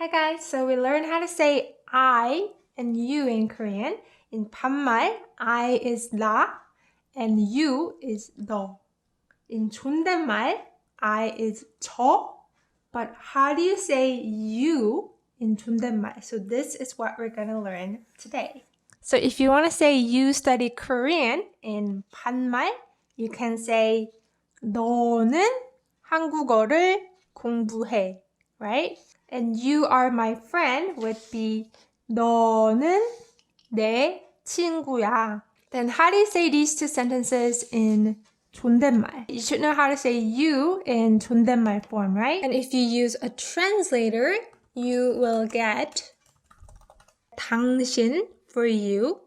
Hi guys, so we learned how to say I and you in Korean. In 반말, I is 나 and you is 너. In 존댓말, I is 저, but how do you say you in 존댓말? So this is what we're going to learn today. So if you want to say you study Korean in 반말, you can say 너는 한국어를 공부해, right? And you are my friend would be 너는 내 친구야. Then how do you say these two sentences in 존댓말? You should know how to say you in 존댓말 form, right? And if you use a translator, you will get 당신 for you.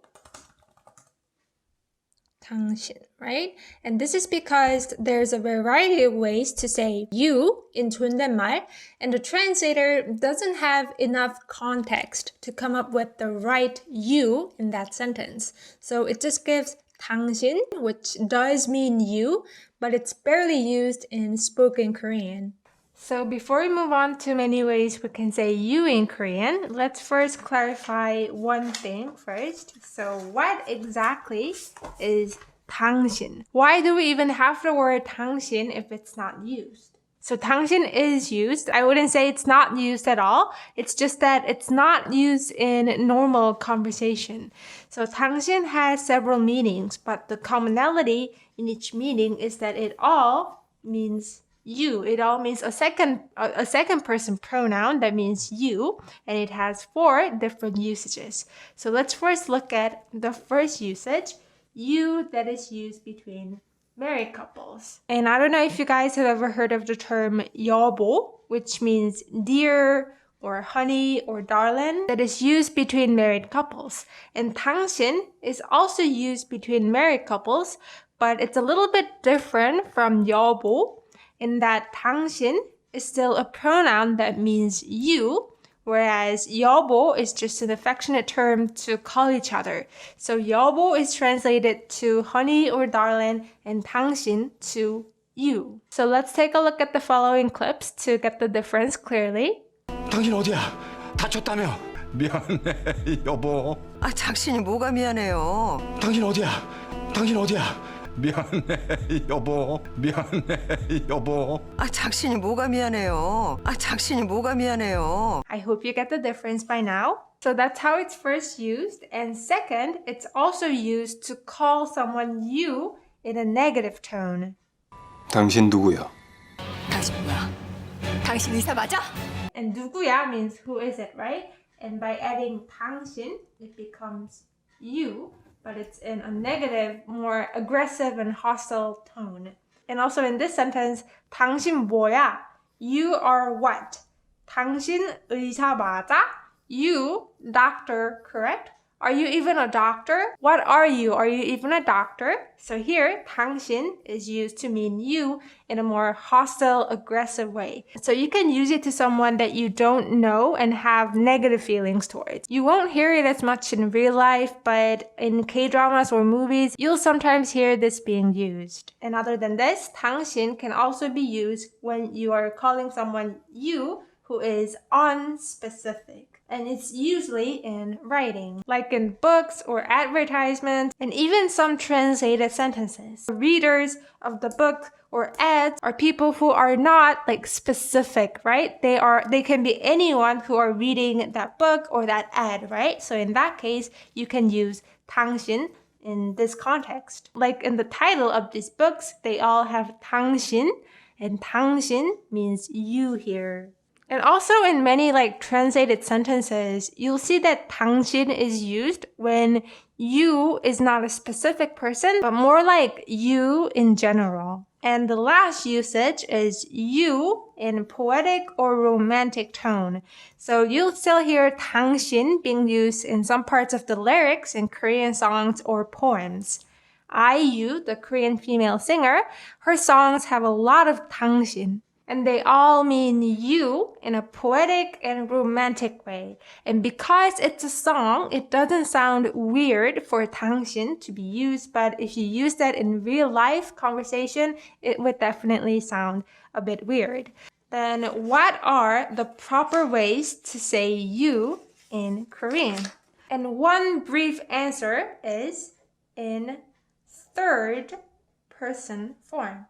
당신, right? And this is because there's a variety of ways to say you in 존댓말, and the translator doesn't have enough context to come up with the right you in that sentence. So it just gives 당신, which does mean you, but it's barely used in spoken Korean. So before we move on to many ways we can say you in Korean, let's first clarify one thing first. So what exactly is 당신? Why do we even have the word 당신 if it's not used? So 당신 is used. I wouldn't say it's not used at all. It's just that it's not used in normal conversation. So 당신 has several meanings, but the commonality in each meaning is that it all means you. It all means a second person pronoun that means you, and it has 4 different usages. So let's first look at the first usage, you, that is used between married couples. And I don't know if you guys have ever heard of the term 여보, which means dear or honey or darling, that is used between married couples. And 당신 is also used between married couples, but it's a little bit different from 여보, in that 당신 is still a pronoun that means you, whereas 여보 is just an affectionate term to call each other. So 여보 is translated to honey or darling, and 당신 to you. So let's take a look at the following clips to get the difference clearly. 당신 어디야? 다쳤다며? 미안해, 여보. 당신이 뭐가 미안해요? 당신 어디야? 당신 어디야? 미안해, 여보. 미안해, 여보. 당신이 뭐가 미안해요? 당신이 뭐가 미안해요? I hope you get the difference by now. So that's how it's first used. And second, it's also used to call someone you in a negative tone. 당신 누구야? 당신 뭐야? 당신 의사 맞아? And 누구야 means who is it, right? And by adding 당신, it becomes you, but it's in a negative, more aggressive and hostile tone. And also in this sentence, 당신 뭐야? You are what? 당신 의사 맞아? You, doctor, correct? Are you even a doctor? What are you? Are you even a doctor? So here, 당신 is used to mean you in a more hostile, aggressive way. So you can use it to someone that you don't know and have negative feelings towards. You won't hear it as much in real life, but in K-dramas or movies, you'll sometimes hear this being used. And other than this, 당신 can also be used when you are calling someone you who is unspecific. And it's usually in writing, like in books or advertisements, and even some translated sentences. Readers of the book or ads are people who are not like specific, right? They can be anyone who are reading that book or that ad, right? So in that case, you can use 당신 in this context. Like in the title of these books, they all have 당신, and 당신 means you here. And also in many like translated sentences, you'll see that 당신 is used when you is not a specific person, but more like you in general. And the last usage is you in poetic or romantic tone. So you'll still hear 당신 being used in some parts of the lyrics in Korean songs or poems. IU, the Korean female singer, her songs have a lot of 당신. And they all mean you in a poetic and romantic way. And because it's a song, it doesn't sound weird for 당신 to be used, but if you use that in real life conversation, it would definitely sound a bit weird. then what are the proper ways to say you in Korean? And one brief answer is in third person form.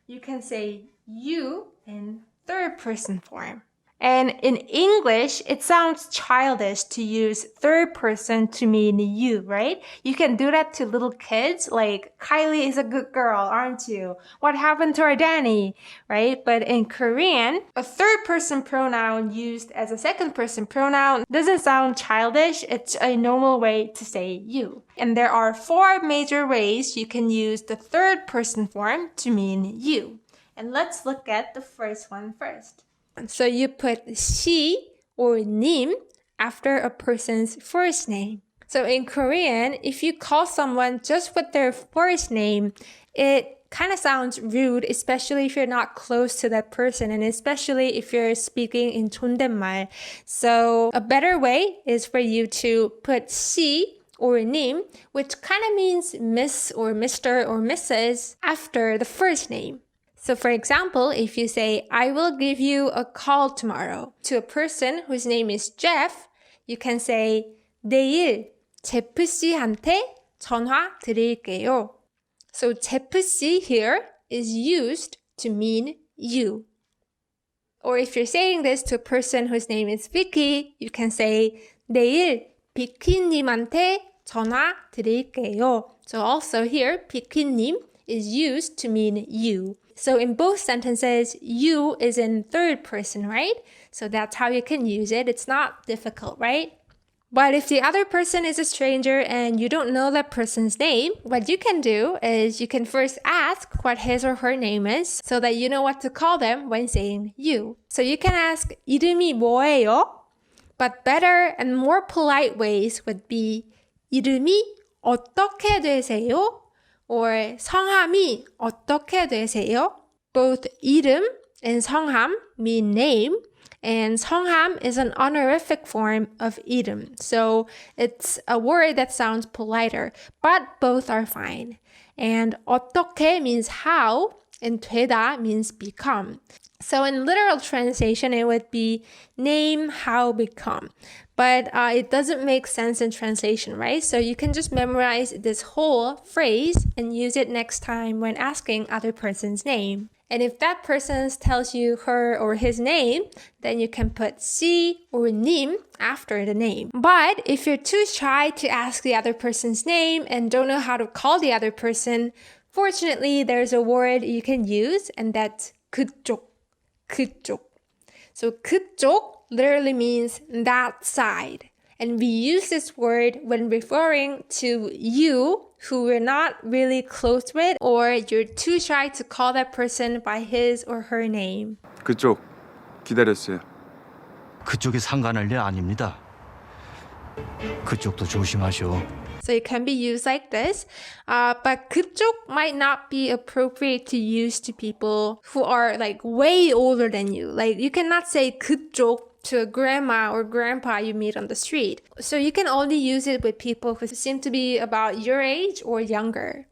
You can say you in third person form. And in English, it sounds childish to use third person to mean you, right? You can do that to little kids, like, Kylie is a good girl, aren't you? What happened to our Danny, right? But in Korean, a third person pronoun used as a second person pronoun doesn't sound childish. It's a normal way to say you. And there are 4 major ways you can use the third person form to mean you. And let's look at the first one first. So you put she or 님 after a person's first name. So in Korean, if you call someone just with their first name, it kind of sounds rude, especially if you're not close to that person, and especially if you're speaking in 존댓말. So a better way is for you to put she or 님, which kind of means Miss or Mr. or Mrs. after the first name. So for example, if you say, I will give you a call tomorrow to a person whose name is Jeff, you can say, 내일 제프 씨한테 전화 드릴게요. So 제프 씨 here is used to mean you. Or if you're saying this to a person whose name is Vicky, you can say, 내일 비키님한테 전화 드릴게요. So also here, 비키님 is used to mean you. So in both sentences, you is in third person, right? So that's how you can use it. It's not difficult, right? But if the other person is a stranger and you don't know that person's name, what you can do is you can first ask what his or her name is so that you know what to call them when saying you. So you can ask, 이름이 뭐예요? But better and more polite ways would be, 이름이 어떻게 되세요? Or 성함이 어떻게 되세요? Both 이름 and 성함 mean name, and 성함 is an honorific form of 이름. So it's a word that sounds politer, but both are fine. And 어떻게 means how, and 되다 means become. So in literal translation, it would be name, how, become. But it doesn't make sense in translation, right? So you can just memorize this whole phrase and use it next time when asking other person's name. And if that person tells you her or his name, then you can put 씨 or 님 after the name. But if you're too shy to ask the other person's name and don't know how to call the other person, fortunately, there's a word you can use, and that's 그쪽. 그쪽. So 그쪽 literally means that side. And we use this word when referring to you who we're not really close with, or you're too shy to call that person by his or her name. 그쪽 기다렸어요. 그쪽이 상관할 일 아닙니다. 그쪽도 조심하시오. So it can be used like this, but 그쪽 might not be appropriate to use to people who are like way older than you. Like you cannot say 그쪽 to a grandma or grandpa you meet on the street. So you can only use it with people who seem to be about your age or younger.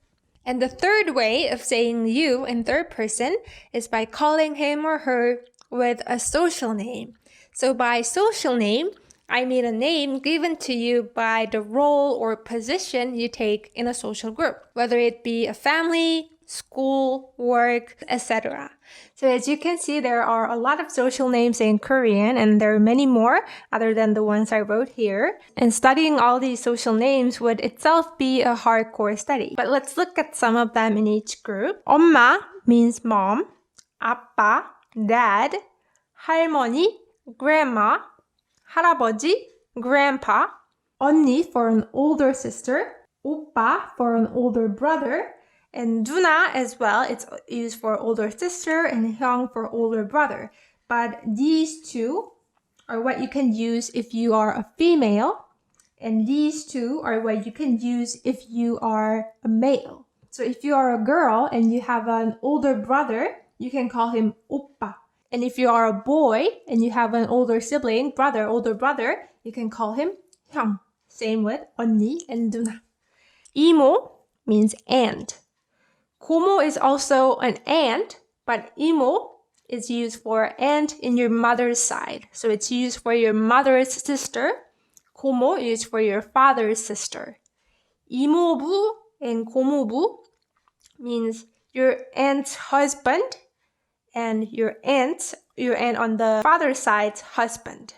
And the third way of saying you in third person is by calling him or her with a social name. So by social name, I mean a name given to you by the role or position you take in a social group, whether it be a family, school, work, etc. So as you can see, there are a lot of social names in Korean, and there are many more other than the ones I wrote here. And studying all these social names would itself be a hardcore study. But let's look at some of them in each group. 엄마 means mom, 아빠, dad, 할머니, grandma, 할아버지, grandpa, 언니 for an older sister, 오빠 for an older brother, and 누나 as well. It's used for older sister, and 형 for older brother. But these two are what you can use if you are a female, and these two are what you can use if you are a male. So if you are a girl and you have an older brother, you can call him 오빠. And if you are a boy and you have an older sibling, older brother, you can call him 형. Same with 언니 and 누나. 이모 means aunt. 고모 is also an aunt, but 이모 is used for aunt in your mother's side. So it's used for your mother's sister. 고모 is for your father's sister. 이모부 and 고모부 means your aunt's husband and your aunt on the father's side's husband.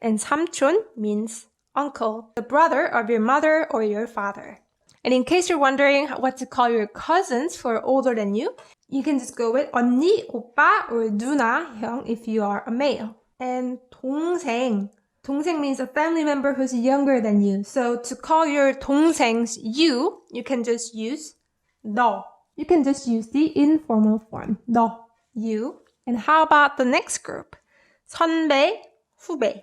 And 삼촌 means uncle, the brother of your mother or your father. And in case you're wondering what to call your cousins who are older than you can just go with 언니, 오빠, or 누나, 형 if you are a male. And 동생. 동생 means a family member who's younger than you. So to call your 동생's you can just use 너. You can just use the informal form. 너, you. And how about the next group? 선배, 후배.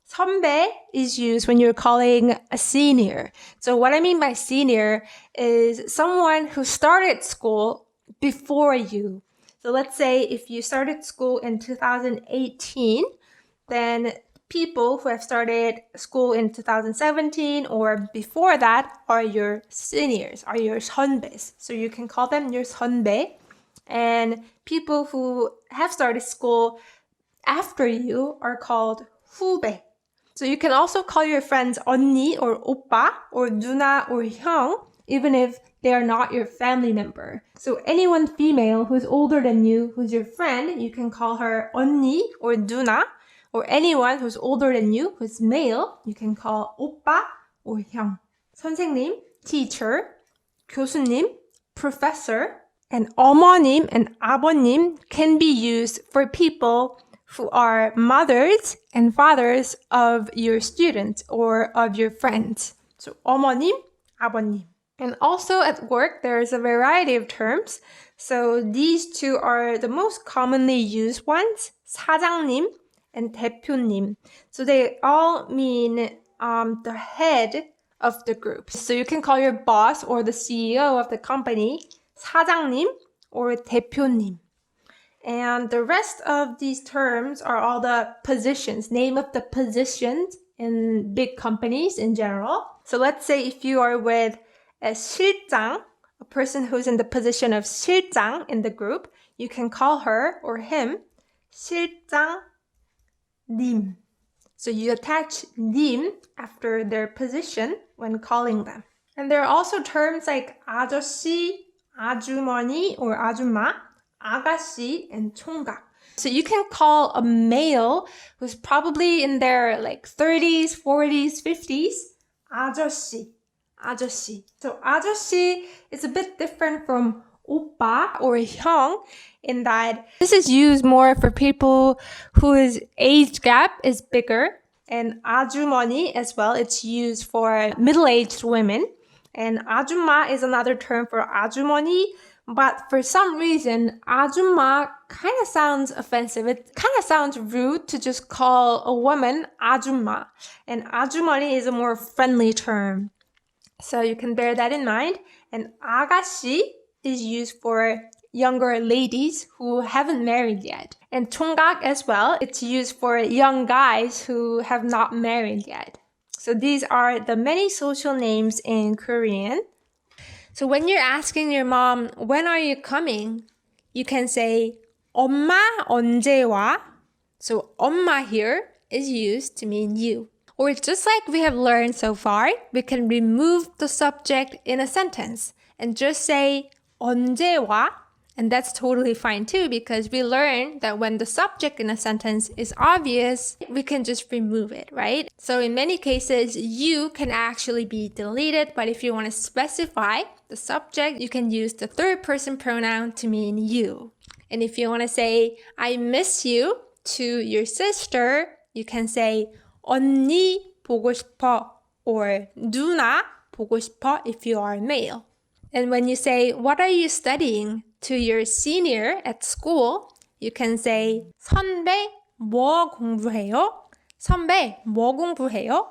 선배 is used when you're calling a senior. So what I mean by senior is someone who started school before you. So let's say if you started school in 2018, then people who have started school in 2017 or before that are your seniors, are your 선배s. So you can call them your 선배. And people who have started school after you are called 후배. So you can also call your friends 언니 or 오빠 or 누나 or 형, even if they are not your family member. So anyone female who's older than you, who's your friend, you can call her 언니 or 누나. Or anyone who's older than you, who's male, you can call 오빠 or 형. 선생님, teacher, 교수님, professor, and 어머님 and 아버님 can be used for people who are mothers and fathers of your students or of your friends. So 어머님, 아버님. And also at work, there's a variety of terms. So these two are the most commonly used ones, 사장님 and 대표님. So they all mean the head of the group. So you can call your boss or the CEO of the company 사장님 or 대표님. And the rest of these terms are all the positions, name of the positions in big companies in general. So let's say if you are with a 실장, a person who's in the position of 실장 in the group, you can call her or him 실장님. So you attach 님 after their position when calling them. And there are also terms like 아저씨, 아주머니 or 아줌마, 아가씨, and 총각. So you can call a male who's probably in their 30s, 40s, 50s, 아저씨, 아저씨. So 아저씨 is a bit different from 오빠 or 형 in that this is used more for people whose age gap is bigger. And 아주머니 as well, it's used for middle-aged women. And 아줌마 is another term for 아주머니. But for some reason, 아줌마 kind of sounds offensive. It kind of sounds rude to just call a woman 아줌마. And 아주머니 is a more friendly term. So you can bear that in mind. And 아가씨 is used for younger ladies who haven't married yet. And 총각 as well, it's used for young guys who have not married yet. So these are the many social names in Korean. So when you're asking your mom, when are you coming? You can say, 엄마 언제 와? So 엄마 here is used to mean you. Or just like we have learned so far, we can remove the subject in a sentence and just say 언제 와? And that's totally fine too, because we learned that when the subject in a sentence is obvious, we can just remove it, right? So in many cases, you can actually be deleted, but if you want to specify the subject, you can use the third person pronoun to mean you. And if you want to say, I miss you to your sister, you can say 언니 보고 싶어 or 누나 보고 싶어 if you are male. And when you say, what are you studying to your senior at school, you can say 선배 뭐 공부해요? 선배 뭐 공부해요?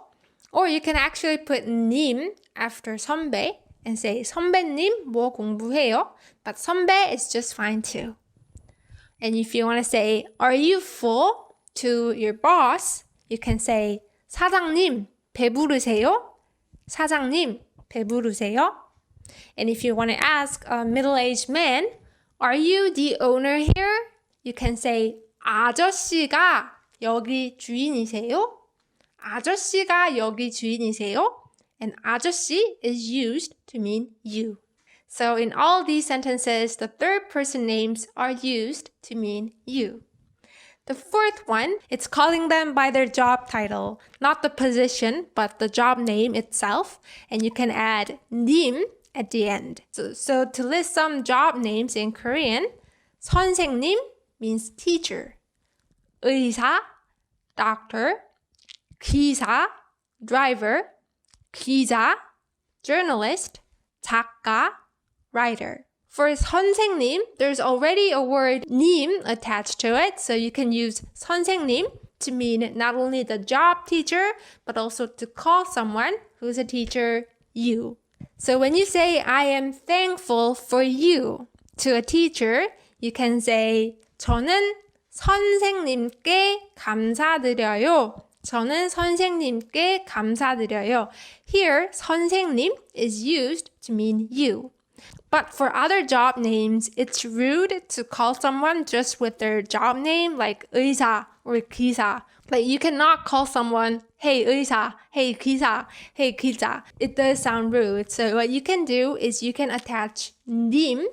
Or you can actually put 님 after 선배 and say 선배님 뭐 공부해요? But 선배 is just fine too. And if you want to say, are you full to your boss, you can say 사장님 배부르세요? 사장님 배부르세요? And if you want to ask a middle-aged man, are you the owner here? you can say 아저씨가 여기 주인이세요? 아저씨가 여기 주인이세요? And 아저씨 is used to mean you. So in all these sentences, the third person names are used to mean you. The fourth one, it's calling them by their job title, not the position, but the job name itself. And you can add 님 at the end. So to list some job names in Korean, 선생님 means teacher, 의사, doctor, 기사, driver, 기자, journalist, 작가, writer. For 선생님, there's already a word 님 attached to it, so you can use 선생님 to mean not only the job teacher, but also to call someone who's a teacher, you. So when you say, I am thankful for you to a teacher, you can say, 저는 선생님께 감사드려요. 저는 선생님께 감사드려요. Here, 선생님 is used to mean you. But for other job names, it's rude to call someone just with their job name, like 의사 or 기사. Like you cannot call someone, hey 의사, hey 기사, hey 기자. It does sound rude. So what you can do is you can attach 님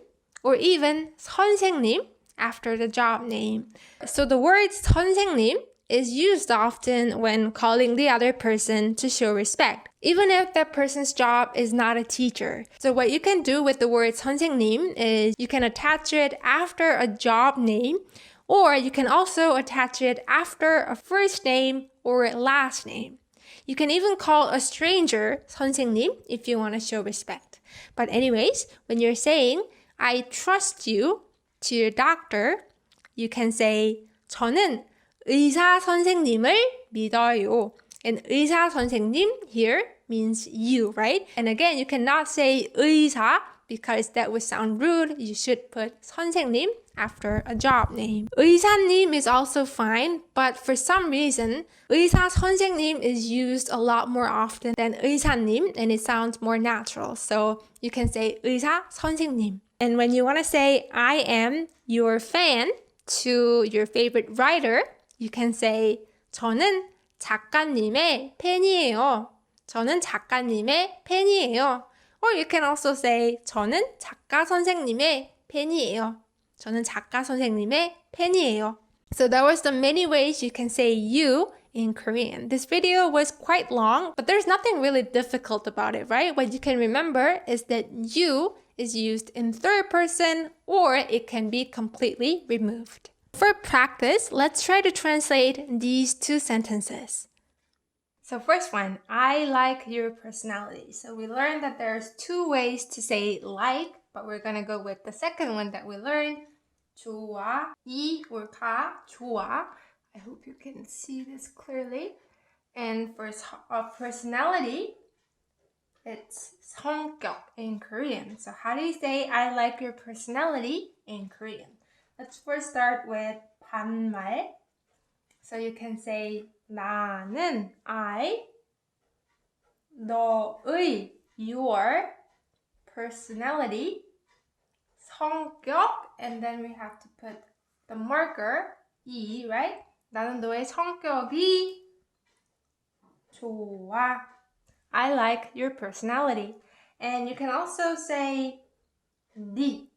or even 선생님 after the job name. So the word 선생님 is used often when calling the other person to show respect, even if that person's job is not a teacher. So what you can do with the word 선생님 is you can attach it after a job name, or you can also attach it after a first name or last name. You can even call a stranger 선생님 if you want to show respect. But anyways, when you're saying, I trust you to your doctor, you can say, 저는 의사 선생님을 믿어요. And 의사 선생님 here means you, right? And again, you cannot say 의사 because that would sound rude. You should put 선생님 after a job name. 의사님 is also fine, but for some reason, 의사 선생님 is used a lot more often than 의사님, and it sounds more natural. So you can say 의사 선생님. And when you want to say, I am your fan to your favorite writer, you can say, 저는 작가님의 팬이에요. 저는 작가님의 팬이에요. Or you can also say, 저는 작가 선생님의 팬이에요. 저는 작가 선생님의 팬이에요. So that was the many ways you can say you in Korean. This video was quite long, but there's nothing really difficult about it, right? What you can remember is that you is used in third person, or it can be completely removed. For practice, let's try to translate these two sentences. So first one, I like your personality. So we learned that there's two ways to say like, but we're going to go with the second one that we learned. 좋아, 이 or 가, 좋아. I hope you can see this clearly. And for personality, it's 성격 in Korean. So how do you say I like your personality in Korean? Let's first start with 반말. So you can say 나는, I, 너의, your, personality, 성격, and then we have to put the marker, 이, right? 나는 너의 성격이 좋아. I like your personality. And you can also say 네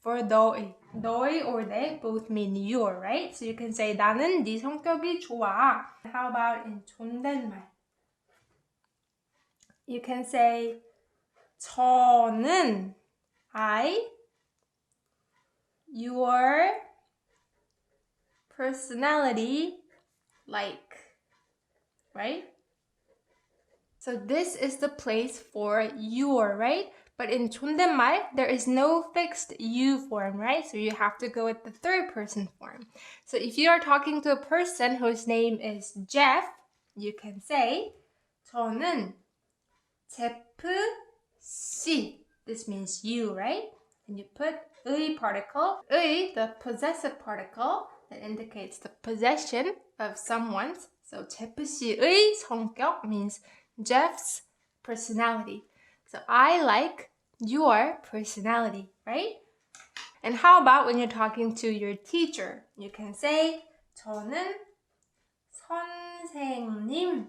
for 너의. 너의 or they both mean your, right? So you can say 나는 네 성격이 좋아. How about in 존댓말? You can say 저는 I, your personality like, right? So this is the place for your, right? But in 존댓말, there is no fixed you form, right? So you have to go with the third person form. So if you are talking to a person whose name is Jeff, you can say 저는 제프 씨. This means you, right? And you put 의 particle, 의, the possessive particle that indicates the possession of someone's. So 제프 씨의 성격 means Jeff's personality. So I like your personality, right? And how about when you're talking to your teacher? You can say 저는 선생님의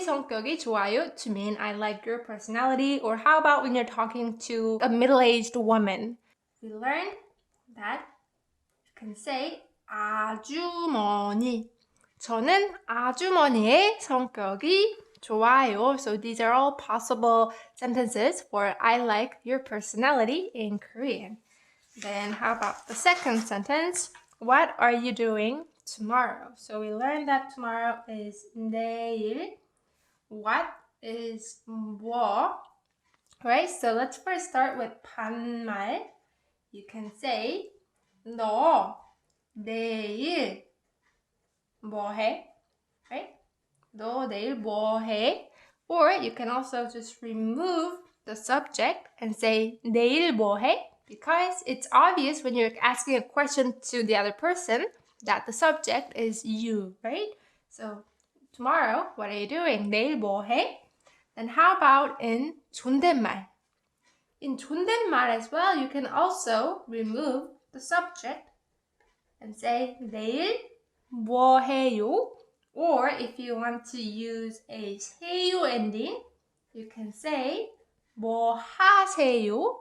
성격이 좋아요 to mean I like your personality. Or how about when you're talking to a middle-aged woman? We learned that you can say 아주머니. 저는 아주머니의 성격이 좋아요. So these are all possible sentences for I like your personality in Korean. Then how about the second sentence? What are you doing tomorrow? So we learned that tomorrow is 내일. What is 뭐? Right? So let's first start with 반말. You can say 너 내일 뭐 해? Right? 너 내일 뭐 해? Or you can also just remove the subject and say 내일 뭐 해? Because it's obvious when you're asking a question to the other person that the subject is you, right? So tomorrow, what are you doing? 내일 뭐 해? Then how about in 존댓말? In 존댓말 as well, you can also remove the subject and say 내일 뭐 해요? Or if you want to use a 세요 ending, you can say 뭐 하세요?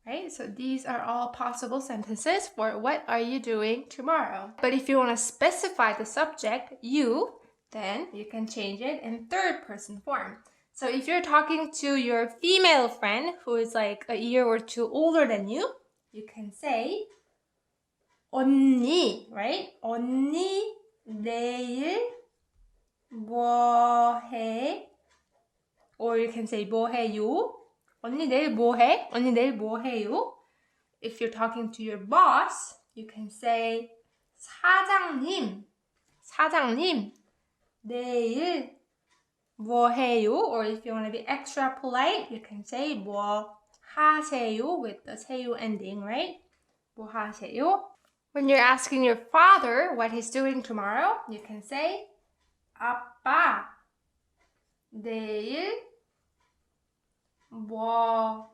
Right? So these are all possible sentences for what are you doing tomorrow. But if you want to specify the subject, you, then you can change it in third person form. So if you're talking to your female friend who is like a year or two older than you, you can say 언니, right? 언니 내일 뭐 해? Or you can say 뭐 해요? 언니 내일 뭐 해? 언니 내일 뭐 해요? If you're talking to your boss, you can say 사장님, 사장님 내일 뭐 해요? Or if you want to be extra polite, you can say 뭐 하세요 with the 세요 ending, right? 뭐 하세요? When you're asking your father what he's doing tomorrow, you can say 아빠 내일 뭐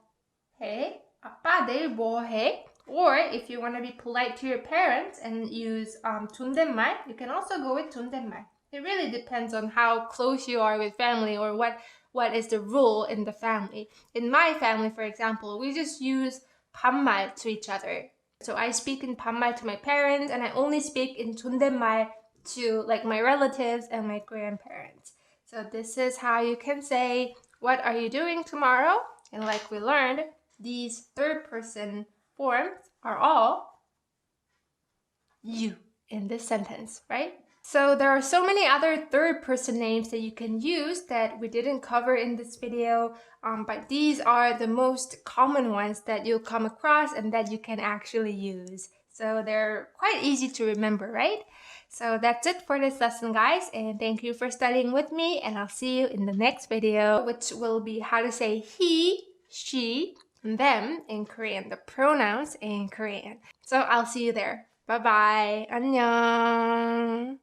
해? 아빠 내일 뭐 해? Or if you want to be polite to your parents and use 존댓말, you can also go with 존댓말. It really depends on how close you are with family or what is the rule in the family. In my family, for example, we just use 반말 to each other. So I speak in 반말 to my parents and I only speak in 존댓말 to like my relatives and my grandparents. So this is how you can say, what are you doing tomorrow? And like we learned, these third person forms are all you in this sentence, right? So there are so many other third person names that you can use that we didn't cover in this video, but these are the most common ones that you'll come across and that you can actually use. So they're quite easy to remember, right? So that's it for this lesson, guys, and thank you for studying with me, and I'll see you in the next video, which will be how to say he, she, and them in Korean, the pronouns in Korean. So I'll see you there. Bye-bye. 안녕.